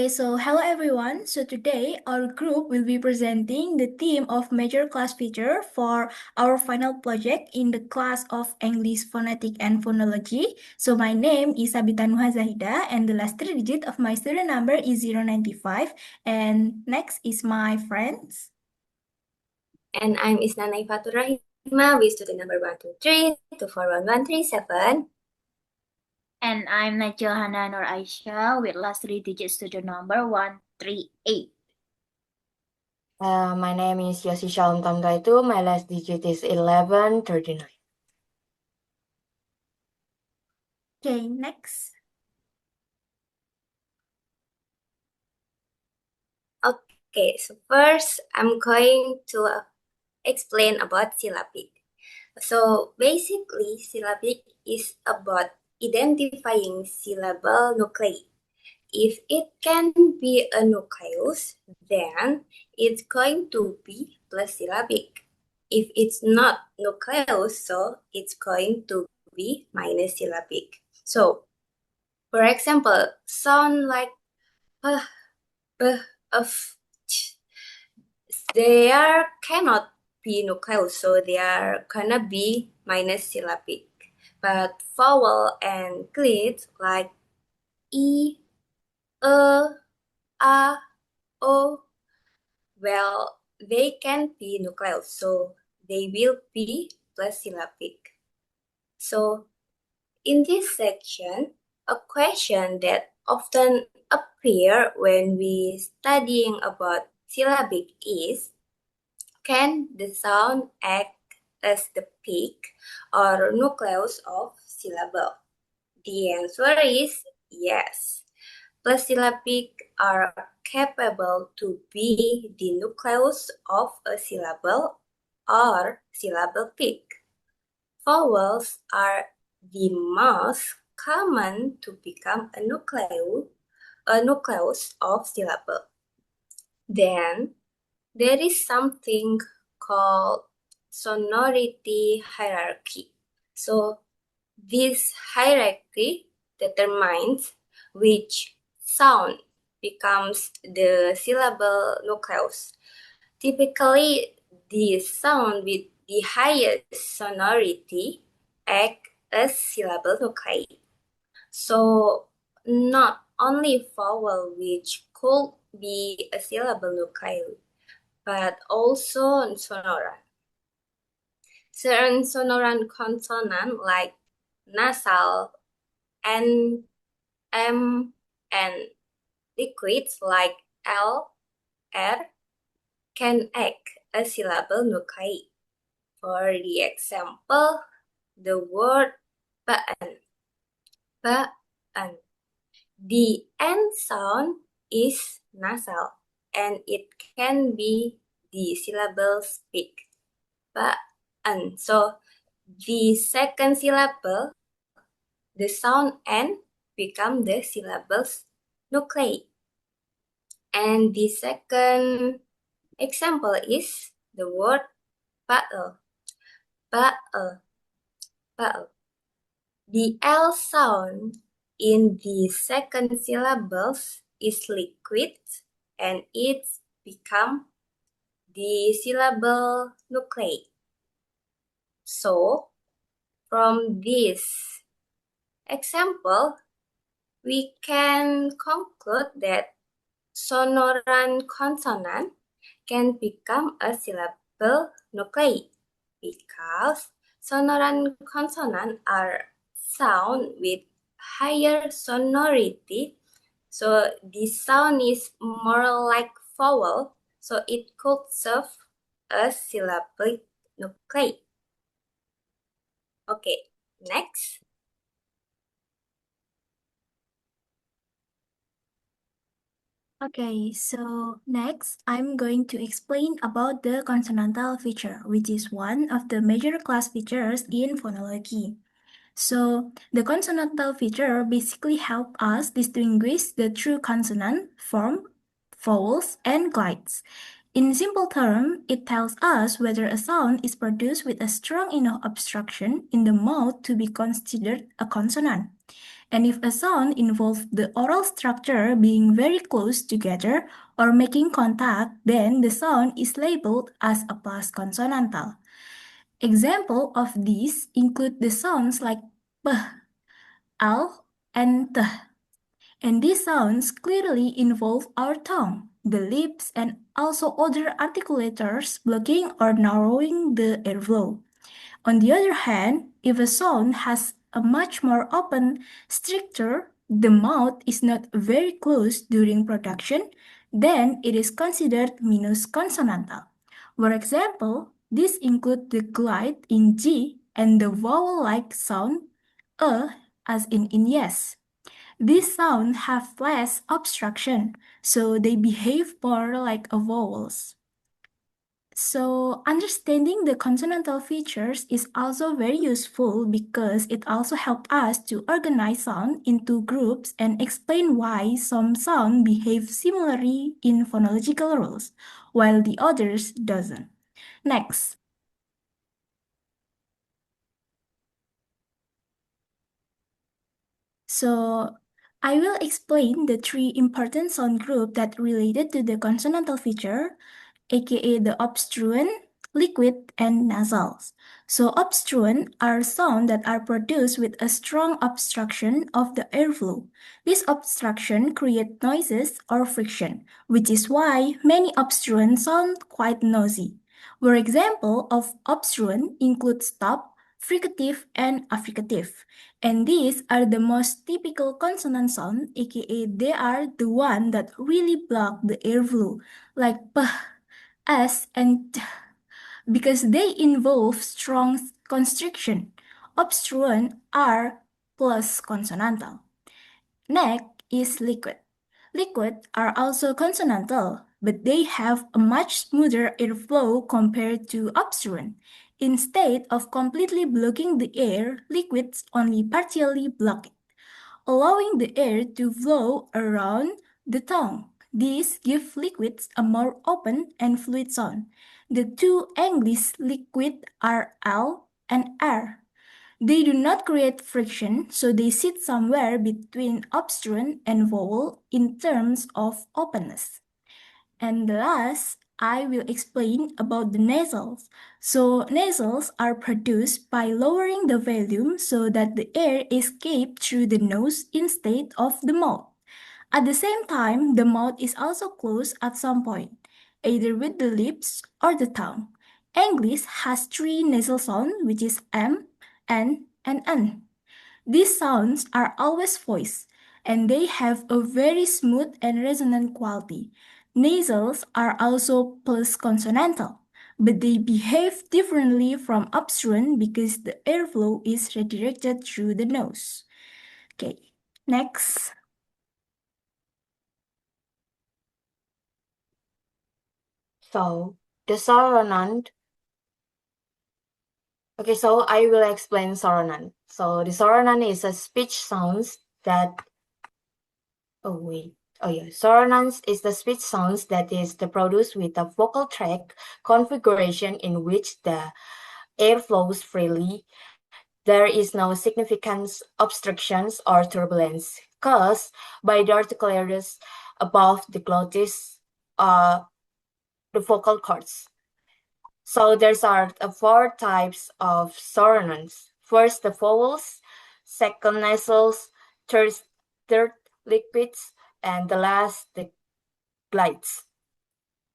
Hello everyone. So today our group will be presenting the theme of major class feature for our final project in the class of English Phonetic and Phonology. So my name is Tsabita Nuha Zahidah and the last three digit of my student number is 095. And next is my friends. And I'm Itsna Naifatur with student number 123 241137. And I'm Najwa, Hanaa, or Aisyah with last three digits student number 138. My name is Yossi Syalom Tamtalahitu. My last digit is 1139. Okay, next. Okay, so first I'm going to explain about syllabic. So basically, syllabic is about identifying syllable nuclei. If it can be a nucleus, then it's going to be plus syllabic. If it's not nucleus, so it's going to be minus syllabic. So, for example, sound like p, of, they are cannot be nucleus, so they are gonna be minus syllabic. But vowel and glide like e, a, o, well, they can be nucleus, so they will be plus syllabic. So in this section, a question that often appear when we studying about syllabic is, can the sound act as the peak or nucleus of syllable? The answer is yes. Plus syllabic are capable to be the nucleus of a syllable or syllable peak. Vowels are the most common to become a nucleus of syllable. Then there is something called sonority hierarchy. So this hierarchy determines which sound becomes the syllable nucleus. Typically, the sound with the highest sonority act as syllable nuclei. So not only vowel which could be a syllable nuclei, but also sonorant. Certain sonorant consonant like nasal, N, M, and liquids like L, R can act as syllable nuclei. For the example, the word baan. Baan. The N sound is nasal and it can be the syllable speak. Baan. So the second syllable, the sound N become the syllables nuclei. And the second example is the word ba'al. Ba'al. Ba'al. The L sound in the second syllables is liquid and it become the syllable nuclei. So, from this example, we can conclude that sonorant consonant can become a syllable nuclei because sonorant consonants are sound with higher sonority. So the sound is more like vowel, so it could serve as syllabic nuclei. Okay, next. Okay, so next I'm going to explain about the consonantal feature, which is one of the major class features in phonology. So the consonantal feature basically help us distinguish the true consonant from vowels and glides. In simple terms, it tells us whether a sound is produced with a strong enough obstruction in the mouth to be considered a consonant. And if a sound involves the oral structure being very close together or making contact, then the sound is labeled as a plus consonantal. Example of these include the sounds like p, al, and t. And these sounds clearly involve our tongue, the lips, and also other articulators blocking or narrowing the airflow. On the other hand, if a sound has a much more open structure, the mouth is not very close during production, then it is considered minus consonantal. For example, this include the glide in G and the vowel-like sound as in yes. These sounds have less obstruction, so they behave more like a vowels. So understanding the consonantal features is also very useful because it also helps us to organize sound into groups and explain why some sound behave similarly in phonological rules, while the others doesn't. Next. So I will explain the three important sound groups that related to the consonantal feature, aka the obstruent, liquid, and nasals. So obstruent are sounds that are produced with a strong obstruction of the airflow. This obstruction creates noises or friction, which is why many obstruent sound quite noisy. For example of obstruent include stop, fricative, and affricative. And these are the most typical consonant sound, aka they are the one that really block the airflow, like p, s, and t, because they involve strong constriction. Obstruent are plus consonantal. Next is liquid. Liquid are also consonantal, but they have a much smoother airflow compared to obstruent. Instead of completely blocking the air, liquids only partially block it, allowing the air to flow around the tongue. This gives liquids a more open and fluid sound. The two English liquid are L and R. They do not create friction, so they sit somewhere between obstruent and vowel in terms of openness. And last, I will explain about the nasals. So nasals are produced by lowering the volume so that the air escapes through the nose instead of the mouth. At the same time, the mouth is also closed at some point, either with the lips or the tongue. English has three nasal sounds, which is M, N, and N. These sounds are always voiced, and they have a very smooth and resonant quality. Nasals are also plus consonantal, but they behave differently from obstruent because the airflow is redirected through the nose. Okay, next. So the sonant. Okay, so I will explain sonant. So the sonant is a speech sounds that. Oh wait. Oh yeah, sonance is the speech sounds that is produced with a vocal tract configuration in which the air flows freely. There is no significant obstructions or turbulence caused by the articularies above the glottis, the vocal cords. So there's are four types of sonants. First, the vowels, second, nasals, third liquids, and the last, the glides.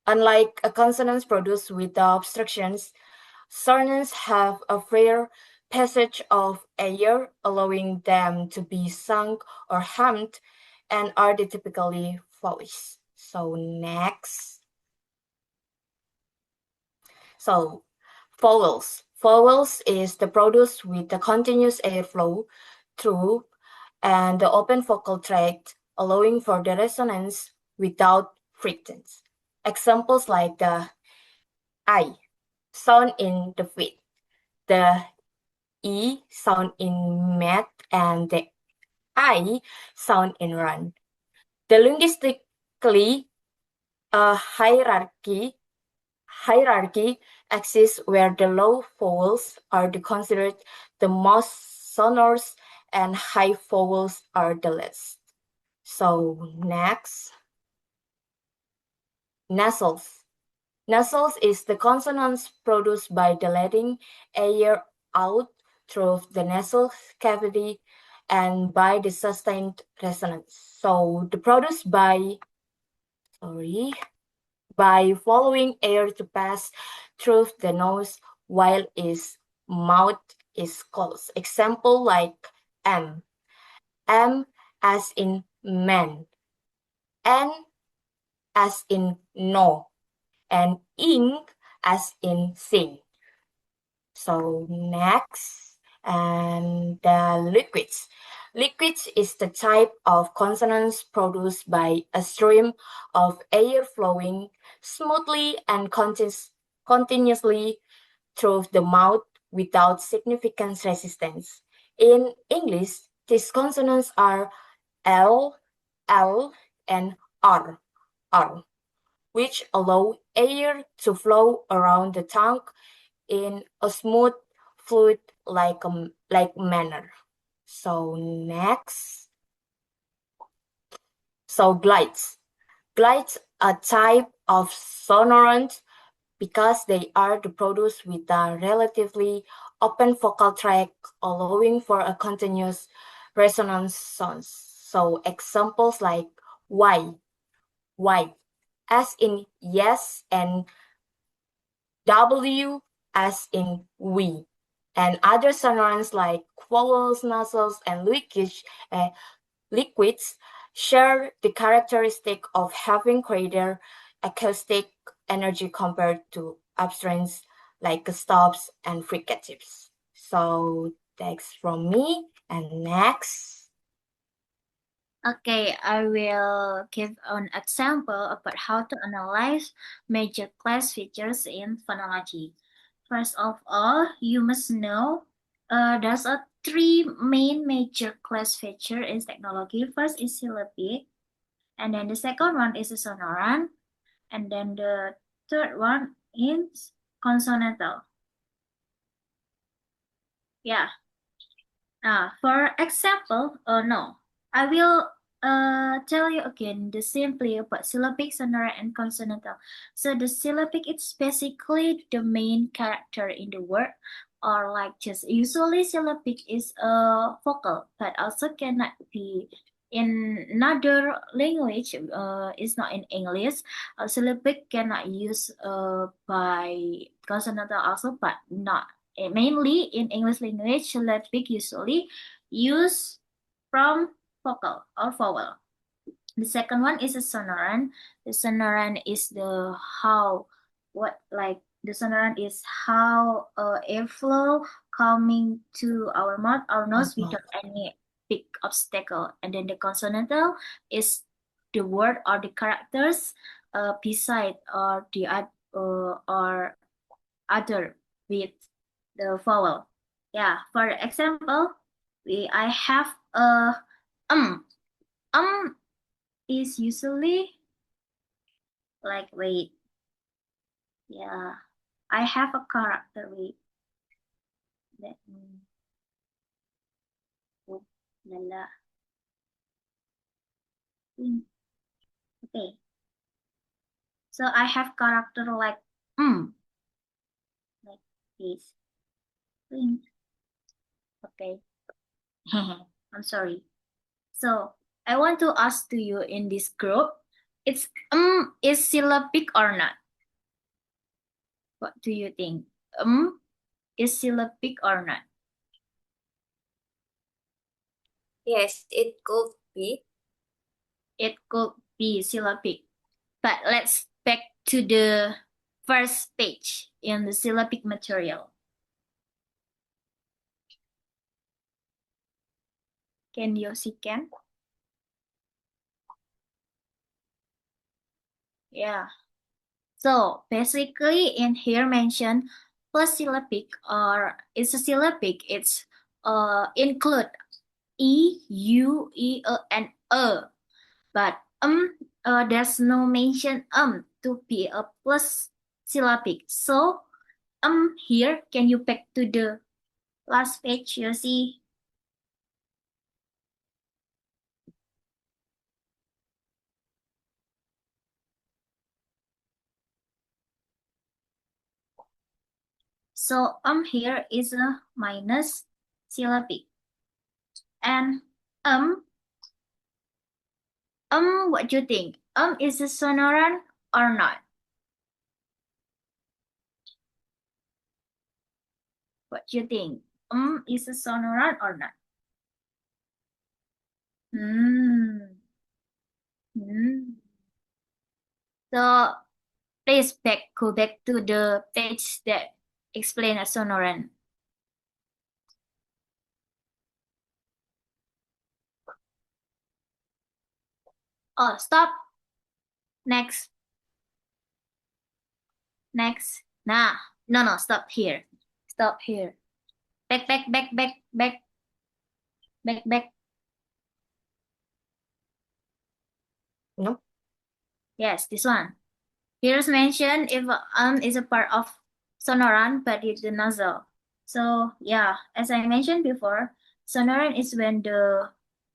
Unlike consonants produced with obstructions, sonants have a freer passage of air, allowing them to be sung or hummed, and are typically voiced. So next. So vowels. Vowels is the produce with the continuous airflow through and the open vocal tract, allowing for the resonance without frictions. Examples like the I sound in the feet, the E sound in mat, and the I sound in run. The linguistically hierarchy exists where the low vowels are considered the most sonorous and high vowels are the least. So next, nasals. Nasals is the consonants produced by letting air out through the nasal cavity and by the sustained resonance. So the produced by following air to pass through the nose while its mouth is closed. Example like M. M as in man. N as in no. And ing as in sing. So next, and the liquids. Liquids is the type of consonants produced by a stream of air flowing smoothly and continuously through the mouth without significant resistance. In English, these consonants are L, L, and R, which allow air to flow around the tongue in a smooth, fluid-like manner. So next, glides. Glides are type of sonorants because they are produced with a relatively open vocal tract, allowing for a continuous resonance sounds. So examples like Y, as in yes, and W as in we, and other sonorants like vowels, nasals, and liquids share the characteristic of having greater acoustic energy compared to upstreams like stops and fricatives. So that's from me. And next. Okay, I will give an example about how to analyze major class features in phonology. First of all, you must know there's a three main major class feature in technology. First is syllabic, and then the second one is a sonorant, and then the third one is consonantal. Yeah. For example, no, I will tell you again the simply about syllabic, sonorant, and consonantal. So the syllabic is basically the main character in the word, or like just usually syllabic is a vocal, but also cannot be in another language. It's not in English. Syllabic cannot use by consonantal also, but not mainly in English language, syllabic usually used from vocal or vowel. The second one is a sonorant. The sonorant is the sonorant is how airflow coming to our mouth or nose without any big obstacle. And then the consonantal is the word or the characters beside or the or other with the vowel. Yeah, for example, I have a um. Is usually like wait. Yeah, I have a character wait. Let me. Oh, lala. Okay. So I have character like like this. Okay. I'm sorry. So I want to ask to you in this group, it's is syllabic or not? What do you think? Is syllabic or not? Yes, it could be. It could be syllabic. But let's back to the first page in the syllabic material. Can Yossi can? Yeah. So basically in here mentioned plus syllabic or it's a syllabic, it's include E, U, E, and But there's no mention to be a plus syllabic. So here, can you back to the last page, you see? So here is a minus syllabic. And what do you think? Is a sonorant or not? What do you think? Is a sonorant or not? So please go back to the page that explain a sonorant. Oh, stop. Next. Nah, no, stop here. Stop here. Back. No? Yes, this one. Here's mentioned if is a part of sonorant, but it's the nasal. So yeah, as I mentioned before, sonorant is when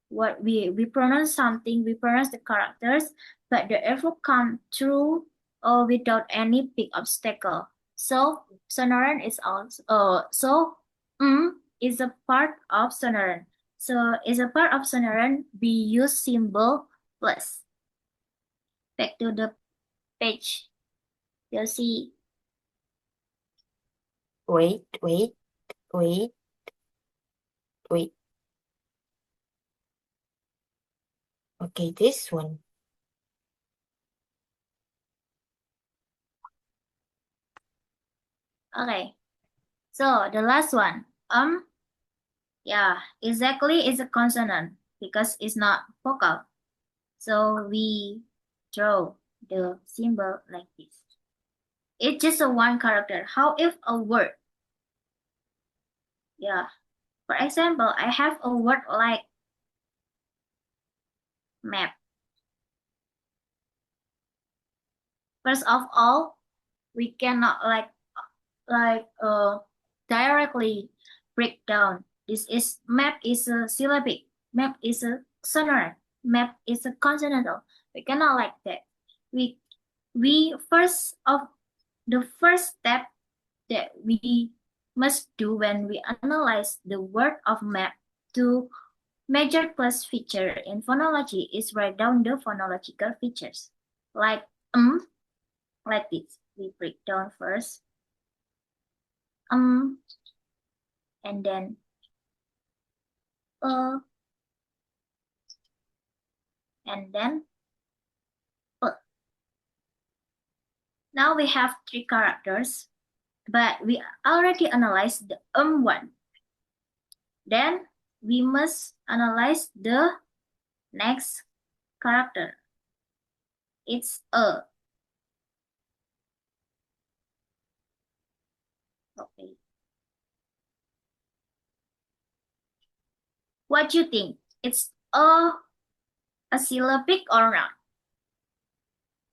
what we pronounce something, we pronounce the characters, but the echo come through without any big obstacle. So sonorant is also is a part of sonorant. So is a part of sonorant, we use symbol plus. Back to the page. Yossi. Wait. Okay, this one. Okay. So the last one. Yeah, exactly, it's a consonant because it's not vocal. So we draw the symbol like this. It's just a one character. How if a word? Yeah. For example, I have a word like map. First of all, we cannot directly break down. This is map is a syllabic, map is a sonorant, map is a consonantal. We cannot like that. We the first step that we must do when we analyze the word of map to major class feature in phonology is write down the phonological features. Like this. We break down first. And then and then now we have three characters, but we already analyzed the one. Then we must analyze the next character. It's a. Okay. What do you think? It's a syllabic or not?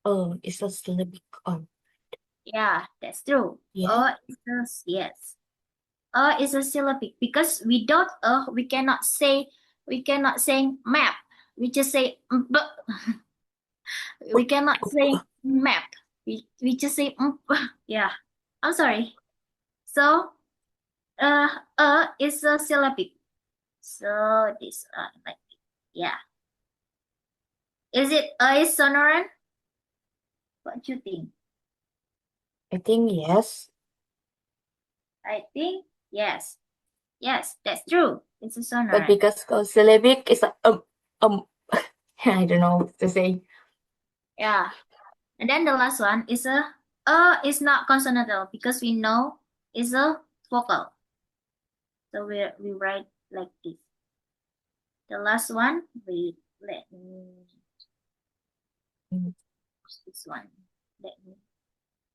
Oh, it's a syllabic. Yeah, that's true. Yeah. Yes. Is a syllabic because without we cannot say map. We just say we cannot say map. We just say yeah. I'm sorry. So is a syllabic. So this like yeah. Is it is sonorant? What do you think? I think yes. I think yes. Yes, that's true. It's a But sonorant. because syllabic is a I don't know what to say. Yeah. And then the last one is is not consonantal because we know it's a vocal. So we write like this. The last one, let me use this one. Let me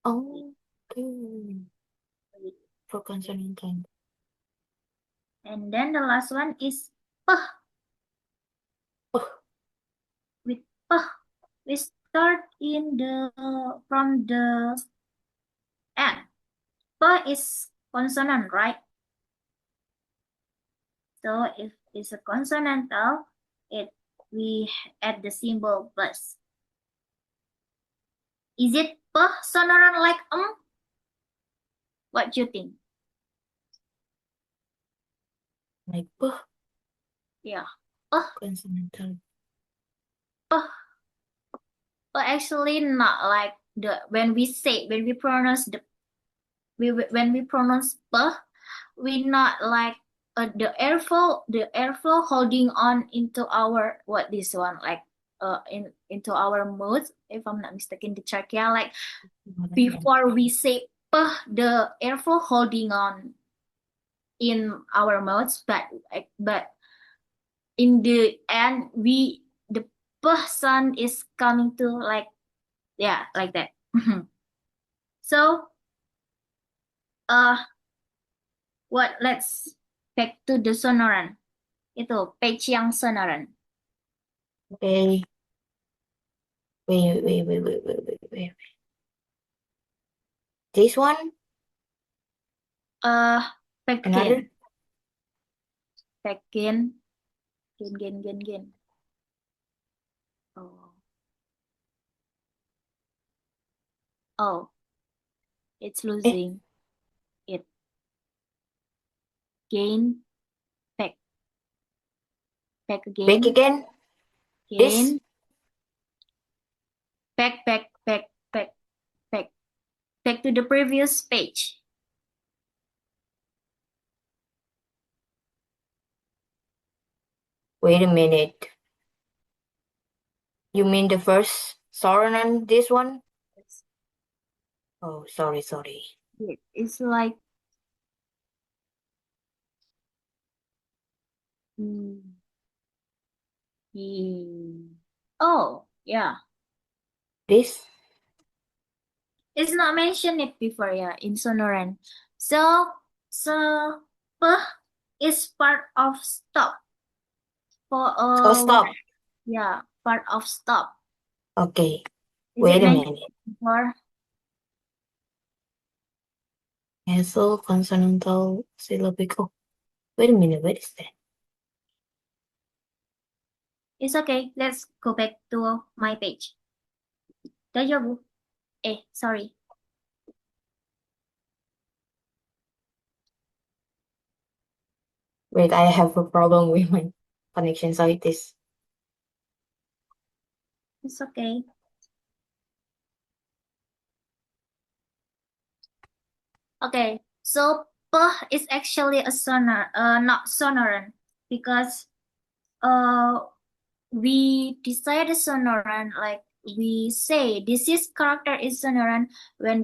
Okay. wait. For consonant. And then the last one is p. With p, we start from the end. P is consonant, right? So if it's a consonantal, we add the symbol plus. Is it p sonorant like What do you think? Like Yeah. consonantal. But actually not like when we pronounce when we pronounce we not like the airflow holding on into our this one like into our mouth, if I'm not mistaken, the trachea, like before we say the airflow holding on in our mouths, but in the end the sound is coming to like like that. So let's back to the sonoran. Itu page yang sonoran. Okay. Wait. This one? Back Another? again. Again. Oh, it's losing it. Gain, back again. Back again? This? Back. Back to the previous page. Wait a minute. You mean the first sonoran, this one? Oh, sorry. It's like oh, yeah. This? It's not mentioned it before, yeah, in sonoran. So p is part of stop. For stop. Yeah, part of stop. Okay. Is Wait it a mentioned minute. before? Nasal, consonantal, syllabic. Oh, wait a minute. What is that? It's okay. Let's go back to my page. 다녀보. Sorry. Wait, I have a problem with my connection, so it is. It's okay. Okay, so p is actually a not sonoran, because we decide a sonoran like we say this character is sonoran when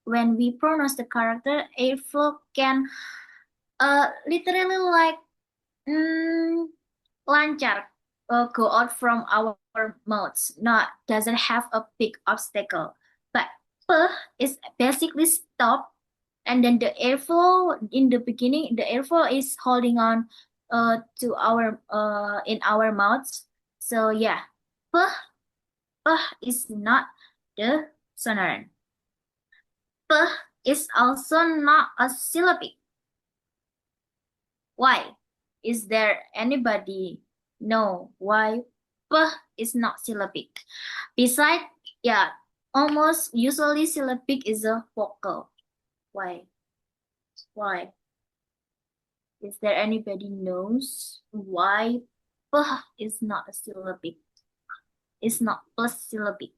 when we pronounce the character, airflow can literally like lancar go out from our mouths, doesn't have a big obstacle. But p is basically stop, and then the airflow in the beginning, the airflow is holding on to our in our mouths. So yeah, p is not the sonoran. P is also not a syllabic. Why? Is there anybody know why p is not syllabic? Besides, yeah, almost usually syllabic is a vocal. Why? Is there anybody knows why p is not a syllabic? It's not plus syllabic.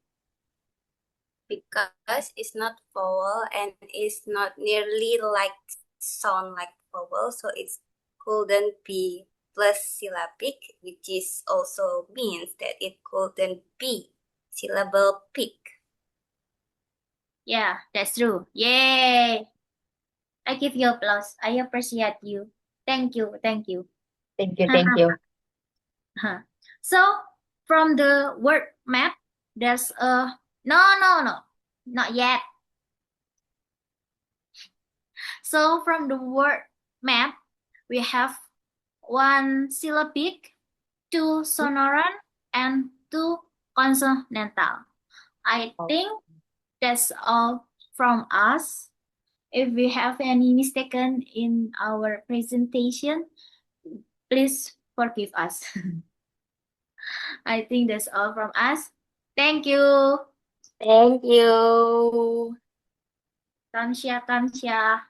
Because it's not vowel and it's not nearly like sound like vowel, so it couldn't be plus syllabic, which is also means that it couldn't be syllable pick. Yeah, that's true. Yay! I give you applause. I appreciate you. Thank you. Thank you. So from the word map, there's a no, not yet. So from the word map, we have one syllabic, two sonoran, and two consonantal. I think that's all from us. If we have any mistaken in our presentation, please forgive us. I think that's all from us. Thank you. Thank you. Kamsha.